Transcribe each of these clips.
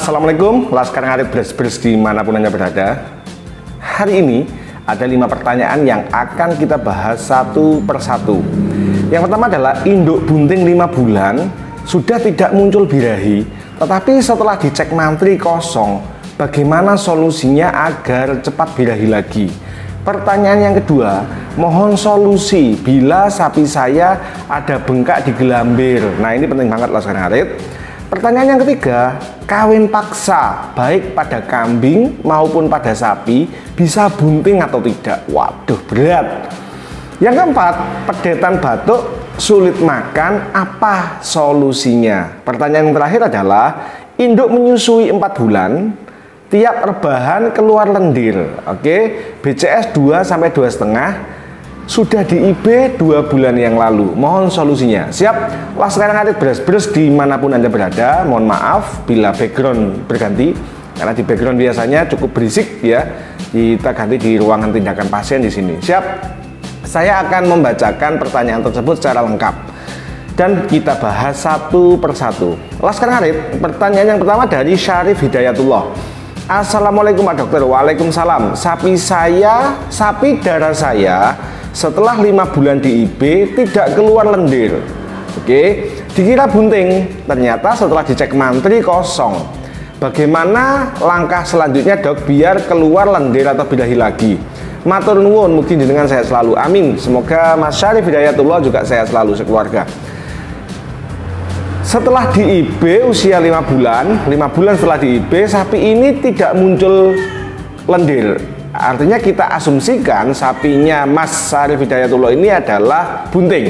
Assalamualaikum, Laskar Ngarit Bres-Bres dimanapun Anda berada. Hari ini ada 5 pertanyaan yang akan kita bahas satu persatu. Yang pertama adalah induk bunting 5 bulan sudah tidak muncul birahi, tetapi setelah dicek mantri kosong. Bagaimana solusinya agar cepat birahi lagi? Pertanyaan yang kedua, mohon solusi bila sapi saya ada bengkak di gelambir. Nah, ini penting banget Laskar Ngarit. Pertanyaan yang ketiga, kawin paksa baik pada kambing maupun pada sapi bisa bunting atau tidak? Waduh, berat. Yang keempat, pedetan batuk sulit makan, apa solusinya? Pertanyaan yang terakhir adalah induk menyusui 4 bulan, tiap rebahan keluar lendir. Oke, BCS 2 sampai 2,5, sudah di IB 2 bulan yang lalu. Mohon solusinya. Siap? Laskar Ngarit Bres-Bres dimanapun Anda berada. Mohon maaf bila background berganti, karena di background biasanya cukup berisik ya. Kita ganti di ruangan tindakan pasien di sini. Siap? Saya akan membacakan pertanyaan tersebut secara lengkap dan kita bahas satu persatu. Laskar Ngarit, pertanyaan yang pertama dari Syarif Hidayatullah. Assalamualaikum Pak Dokter. Waalaikumsalam. Sapi darah saya setelah 5 bulan di IB tidak keluar lendir. Oke, dikira bunting, ternyata setelah dicek mantri kosong. Bagaimana langkah selanjutnya dok biar keluar lendir atau birahi lagi? Matur nuwun, mungkin dengan saya selalu. Amin. Semoga Mas Syarif Hidayatullah juga sehat selalu sekeluarga. Setelah di IB usia 5 bulan setelah di IB sapi ini tidak muncul lendir. Artinya kita asumsikan sapinya Mas Syarif Hidayatullah ini adalah bunting.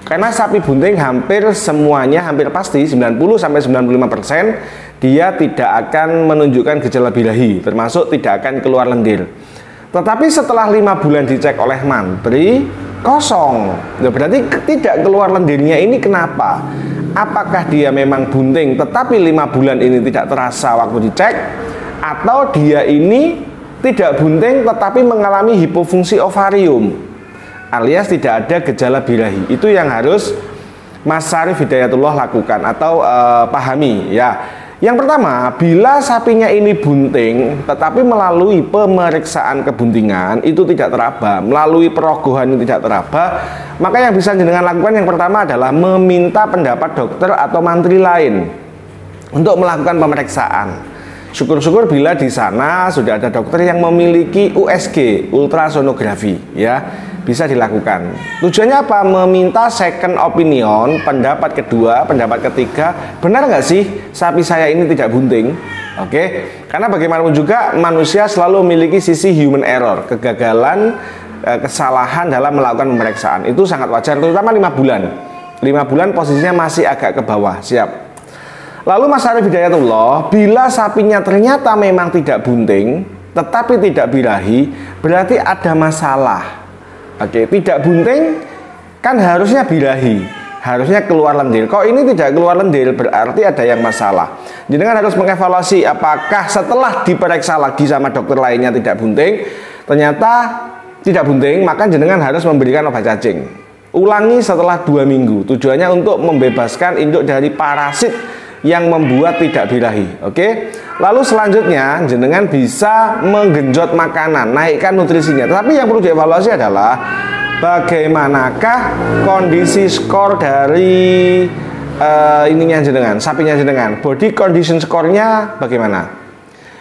Karena sapi bunting hampir semuanya, hampir pasti 90-95% dia tidak akan menunjukkan gejala birahi, termasuk tidak akan keluar lendir. Tetapi setelah 5 bulan dicek oleh mantri kosong. Nah, berarti tidak keluar lendirnya ini kenapa? Apakah dia memang bunting tetapi 5 bulan ini tidak terasa waktu dicek, atau dia ini tidak bunting tetapi mengalami hipofungsi ovarium alias tidak ada gejala birahi? Itu yang harus Mas Syarif Hidayatullah lakukan atau pahami ya. Yang pertama, bila sapinya ini bunting tetapi melalui pemeriksaan kebuntingan itu tidak teraba, melalui perogohan itu tidak teraba, maka yang bisa jenengan lakukan yang pertama adalah meminta pendapat dokter atau mantri lain untuk melakukan pemeriksaan. Syukur-syukur bila di sana sudah ada dokter yang memiliki USG, ultrasonografi ya, bisa dilakukan. Tujuannya apa? Meminta second opinion, pendapat kedua, pendapat ketiga, benar nggak sih sapi saya ini tidak bunting? Oke, karena bagaimanapun juga manusia selalu memiliki sisi human error, kegagalan, kesalahan dalam melakukan pemeriksaan. Itu sangat wajar, terutama 5 bulan. 5 bulan posisinya masih agak ke bawah. Siap. Lalu Mas Syarif Hidayatullah, bila sapinya ternyata memang tidak bunting tetapi tidak birahi, berarti ada masalah. Oke, tidak bunting kan harusnya birahi, harusnya keluar lendir. Kok ini tidak keluar lendir, berarti ada yang masalah. Jadi kan harus mengevaluasi apakah setelah diperiksa lagi sama dokter lainnya tidak bunting, ternyata tidak bunting, maka jenengan harus memberikan obat cacing. Ulangi setelah 2 minggu. Tujuannya untuk membebaskan induk dari parasit yang membuat tidak birahi. Oke. Lalu selanjutnya jenengan bisa menggenjot makanan, naikkan nutrisinya. Tapi yang perlu dievaluasi adalah bagaimanakah kondisi skor dari ininya jenengan, sapinya jenengan. Body condition score-nya bagaimana?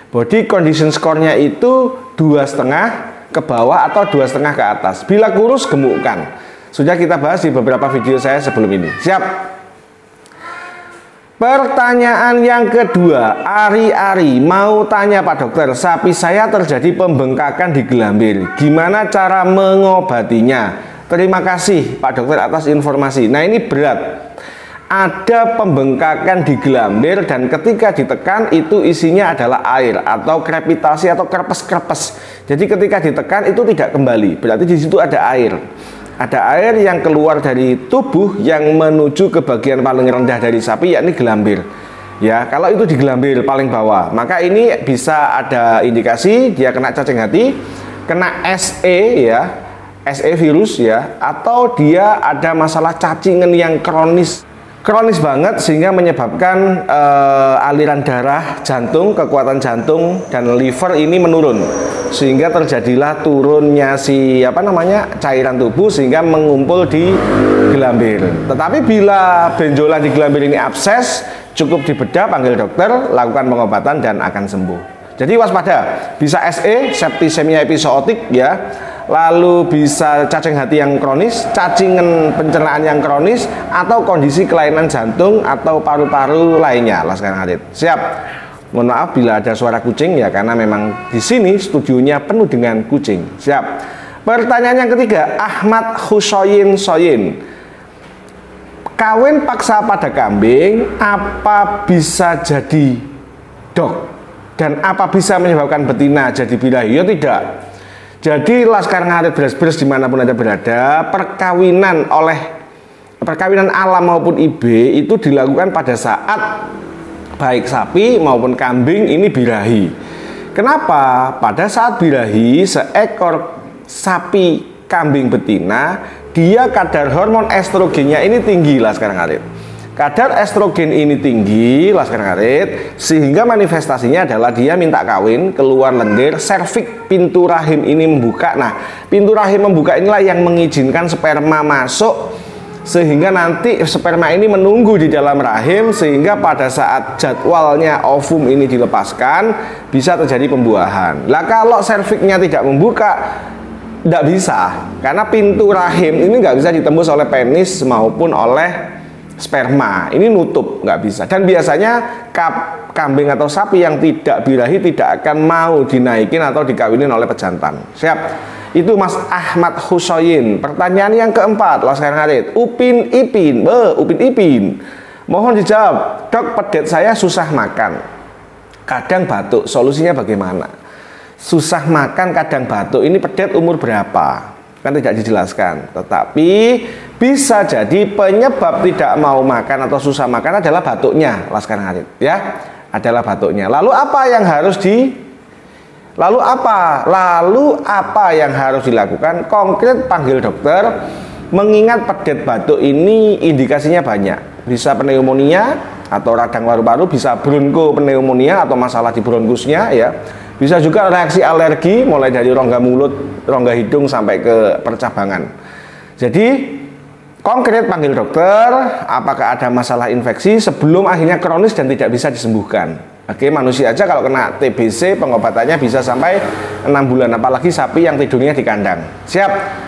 Body condition score-nya itu 2,5 ke bawah atau 2,5 ke atas. Bila kurus gemukkan. Sudah kita bahas di beberapa video saya sebelum ini. Siap. Pertanyaan yang kedua, Ari mau tanya Pak Dokter, sapi saya terjadi pembengkakan di gelambir, gimana cara mengobatinya? Terima kasih Pak Dokter atas informasi. Nah, ini berat. Ada pembengkakan di gelambir dan ketika ditekan itu isinya adalah air atau krepitasi atau krepes-krepes. Jadi ketika ditekan itu tidak kembali, berarti di situ ada air. Ada air yang keluar dari tubuh yang menuju ke bagian paling rendah dari sapi, yakni gelambir. Ya, kalau itu di gelambir paling bawah, maka ini bisa ada indikasi dia kena cacing hati, kena SE ya, SE virus ya, atau dia ada masalah cacingan yang kronis kronis banget sehingga menyebabkan aliran darah jantung, kekuatan jantung dan liver ini menurun, sehingga terjadilah turunnya cairan tubuh sehingga mengumpul di gelambir. Tetapi bila benjolan di gelambir ini abses, cukup dibedah, panggil dokter, lakukan pengobatan dan akan sembuh. Jadi waspada, bisa SE, septisemia episootik ya. Lalu bisa cacing hati yang kronis, cacingan pencernaan yang kronis, atau kondisi kelainan jantung atau paru-paru lainnya. Sekarang Adit. Siap. Mohon maaf bila ada suara kucing ya, karena memang di sini studionya penuh dengan kucing. Siap. Pertanyaan yang ketiga, Ahmad Husoyin Soyin. Kawin paksa pada kambing, apa bisa jadi dok? Dan apa bisa menyebabkan betina jadi birahi? Ya tidak. Jadi Laskar Ngarit beres-beres dimanapun Anda berada, perkawinan alam maupun IB itu dilakukan pada saat baik sapi maupun kambing ini birahi. Kenapa? Pada saat birahi, seekor sapi kambing betina, dia kadar hormon estrogennya ini tinggi Laskar Ngarit. Kadar estrogen ini tinggi Laskar Ngarit, sehingga manifestasinya adalah dia minta kawin, keluar lendir, serviks pintu rahim ini membuka. Nah, pintu rahim membuka inilah yang mengizinkan sperma masuk, sehingga nanti sperma ini menunggu di dalam rahim, sehingga pada saat jadwalnya ovum ini dilepaskan bisa terjadi pembuahan. Lah kalau serviksnya tidak membuka, tidak bisa, karena pintu rahim ini nggak bisa ditembus oleh penis maupun oleh sperma, ini nutup, nggak bisa. Dan biasanya kambing atau sapi yang tidak birahi tidak akan mau dinaikin atau dikawinin oleh pejantan. Siap. Itu Mas Ahmad Husoyin. Pertanyaan yang keempat, Laskar Ngarit, Upin Ipin. Mohon dijawab, dok, pedet saya susah makan, kadang batuk, solusinya bagaimana? Susah makan, kadang batuk, ini pedet umur berapa? Kan tidak dijelaskan, tetapi bisa jadi penyebab tidak mau makan atau susah makan adalah batuknya, Laskar Ngarit ya, adalah batuknya. Lalu apa yang harus dilakukan? Konkret panggil dokter, mengingat pedet batuk ini indikasinya banyak, bisa pneumonia atau radang paru-paru, bisa bronkopneumonia atau masalah di bronkusnya ya. Bisa juga reaksi alergi mulai dari rongga mulut, rongga hidung sampai ke percabangan. Jadi konkret panggil dokter, apakah ada masalah infeksi sebelum akhirnya kronis dan tidak bisa disembuhkan. Oke, manusia aja kalau kena TBC pengobatannya bisa sampai 6 bulan, apalagi sapi yang tidurnya di kandang. Siap.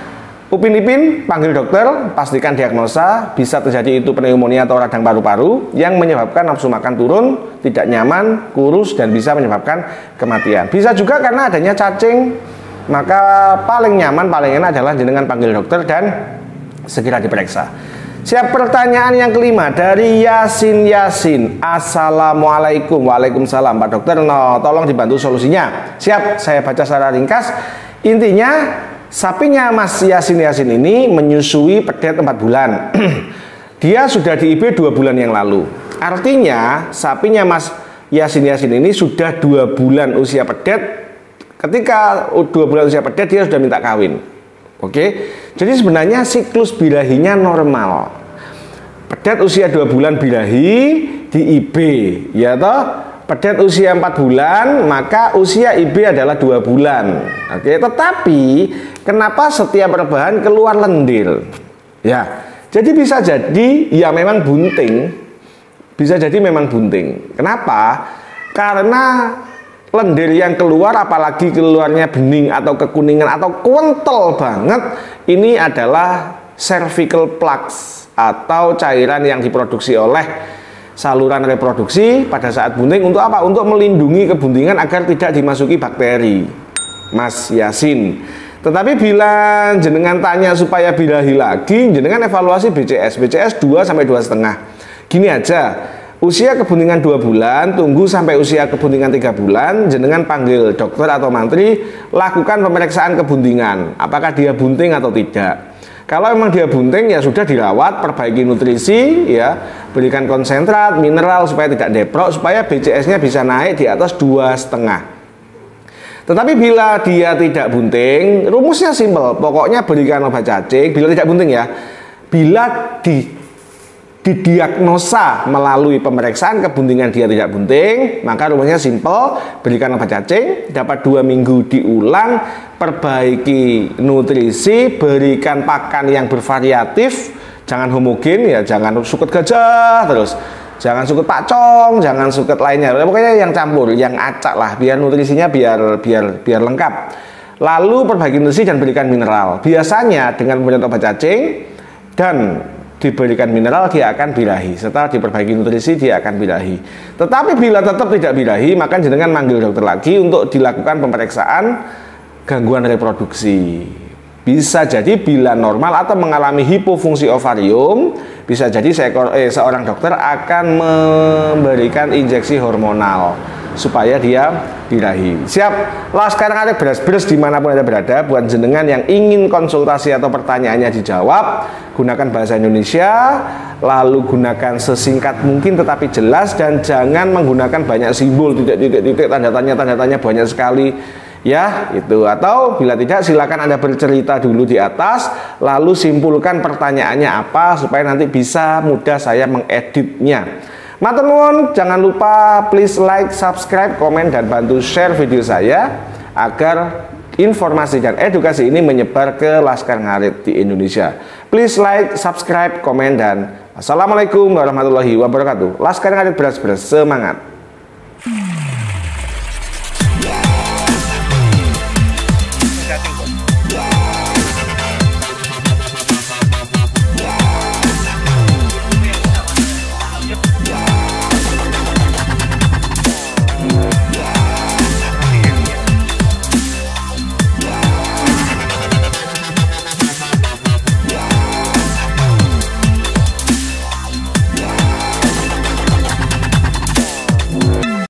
Upin Ipin, panggil dokter, pastikan diagnosa, bisa terjadi itu pneumonia atau radang paru-paru yang menyebabkan nafsu makan turun, tidak nyaman, kurus, dan bisa menyebabkan kematian. Bisa juga karena adanya cacing, maka paling nyaman, paling enak adalah jenengan panggil dokter dan segera diperiksa. Siap. Pertanyaan yang kelima dari Yasin. Assalamualaikum. Waalaikumsalam Pak Dokter, tolong dibantu solusinya. Siap, saya baca secara ringkas. Intinya, sapinya Mas Yasin ini menyusui pedet 4 bulan. Dia sudah di IB 2 bulan yang lalu. Artinya sapinya Mas Yasin ini sudah 2 bulan usia pedet. Ketika 2 bulan usia pedet dia sudah minta kawin. Oke. Jadi sebenarnya siklus birahinya normal. Pedet usia 2 bulan birahi di IB, ya toh? Pedet usia 4 bulan, maka usia IB adalah 2 bulan. Oke, tetapi kenapa setiap rebahan keluar lendir? Ya, jadi bisa jadi ya memang bunting. Bisa jadi memang bunting. Kenapa? Karena lendir yang keluar, apalagi keluarnya bening atau kekuningan atau kental banget, ini adalah cervical plaques atau cairan yang diproduksi oleh saluran reproduksi pada saat bunting. Untuk apa? Untuk melindungi kebuntingan agar tidak dimasuki bakteri, Mas Yasin. Tetapi bila jenengan tanya supaya birahi lagi, jenengan evaluasi BCS 2 sampai 2,5. Gini aja, usia kebuntingan 2 bulan, tunggu sampai usia kebuntingan 3 bulan, jenengan panggil dokter atau mantri, lakukan pemeriksaan kebuntingan, apakah dia bunting atau tidak. Kalau memang dia bunting, ya sudah dirawat, perbaiki nutrisi, ya, berikan konsentrat, mineral supaya tidak deprok, supaya BCS-nya bisa naik di atas 2,5. Tetapi bila dia tidak bunting, rumusnya simpel, pokoknya berikan obat cacing. Bila tidak bunting ya, bila didiagnosa melalui pemeriksaan kebuntingan dia tidak bunting, maka rumusnya simple, berikan obat cacing, dapat 2 minggu diulang, perbaiki nutrisi, berikan pakan yang bervariatif, jangan homogen ya, jangan sukut gajah terus, jangan sukut pacong, jangan sukut lainnya, pokoknya yang campur, yang acak lah, biar nutrisinya biar lengkap. Lalu perbaiki nutrisi dan berikan mineral. Biasanya dengan pemberian obat cacing dan diberikan mineral dia akan birahi. Setelah diperbaiki nutrisi dia akan birahi. Tetapi bila tetap tidak birahi, maka jenengan manggil dokter lagi untuk dilakukan pemeriksaan gangguan reproduksi. Bisa jadi bila normal atau mengalami hipofungsi ovarium, bisa jadi seorang dokter akan memberikan injeksi hormonal supaya dia birahi. Siap? Lah sekarang ada beres-beres dimanapun Anda berada. Buat jenengan yang ingin konsultasi atau pertanyaannya dijawab, gunakan bahasa Indonesia, lalu gunakan sesingkat mungkin tetapi jelas, dan jangan menggunakan banyak simbol, titik-titik, tanda tanya banyak sekali. Ya, itu. Atau bila tidak, silakan Anda bercerita dulu di atas, lalu simpulkan pertanyaannya apa supaya nanti bisa mudah saya mengeditnya. Matur nuwun, jangan lupa please like, subscribe, komen, dan bantu share video saya agar informasi dan edukasi ini menyebar ke Laskar Ngarit di Indonesia. Please like, subscribe, komen, dan assalamualaikum warahmatullahi wabarakatuh. Laskar Ngarit beras-beras, semangat!